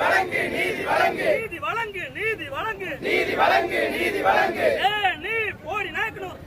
வழங்கு நீதி வழங்கு நீதி வழங்கு நீதி வழங்கு நீதி வழங்கு நீதி வழங்கு நீ போடி நாயக்கனூர்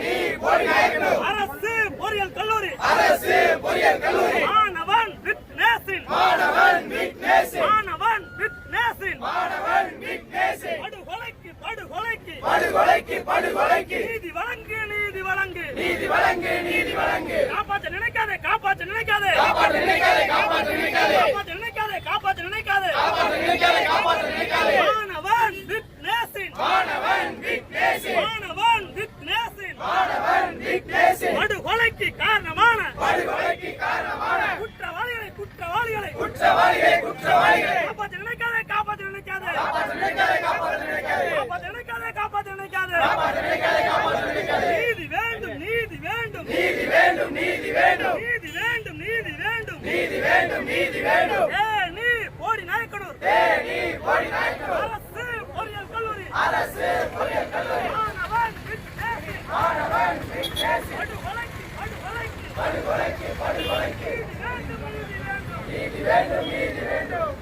நீ போடி நாயக்கனூர் அரசு பொறியியல் கல்லூரி அரசு பொறியியல் கல்லூரி மாணவன் விக்னேஷின் மாணவன் விக்னேஷின் மாணவன் விக்னேஷின் மாணவன் விக்னேஷின் படுகொலைக்கு படுகொலைக்கு படுகொலைக்கு படுகொலைக்கு நீதி வழங்கு நீதி வழங்கு நீதி வழங்கு நீதி வழங்கு காப்பாற்ற நினைக்காதே காப்பாற்ற நினைக்காதே காப்பாற்ற நினைக்காதே காப்பாற்ற நினைக்காதே காப்பாற்ற நினைக்காதே காப்பாற்ற நினைக்காதே காப்பாற்ற நினைக்காதே காப்பாற்ற நினைக்காதே மாணவன் விக்னேஷின் மாணவன் விக்னேஷின் மாணவன் விக்னேஷின் மாணவன் விக்னேஷின் படுகொலைக்கு காரணமான படுகொலைக்கு காரணமான குற்றவாளிகளை குற்றவாளிகளை குற்றவாளிகளை குற்றவாளிகளை காப்பாற்ற நினைக்காதே காப்பாற்ற நினைக்காதே காப்பாற்ற நினைக்காதே காப்பாற்ற நினைக்காதே காப்பாற்ற நினைக்காதே காப்பாற்ற நினைக்காதே காப்பாற்ற நினைக்காதே காப்பாற்ற நினைக்காதே நீதி வேண்டும் நீதி வேண்டும் நீதி வேண்டும் நீதி வேண்டும் நீதி வேண்டும் நீதி வேண்டும் நீதி வேண்டும் நீதி வேண்டும் நீ போடி நாயக்கனூர் நீ போடி நாயக்கனூர் அரசு பொறியியல் கல்லூரி அரசு பொறியியல் கல்லூரி மாணவன் விக்னேஷின் மாணவன் விக்னேஷின் படுகொலைக்கு படுகொலைக்கு படுகொலைக்கு படுகொலைக்கு நீதி வேண்டும் நீதி வேண்டும் நீதி வேண்டும் நீதி வேண்டும்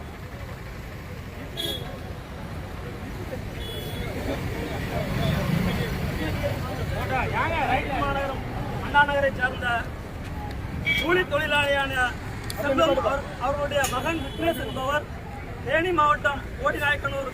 மாநகரம் அண்ணா நகரை சார்ந்த கூலி தொழிலாளியான செல்வம் அவர்களுடைய மகன் விக்னேஷ் என்பவர் தேனி மாவட்டம் போடி நாயக்கனூர்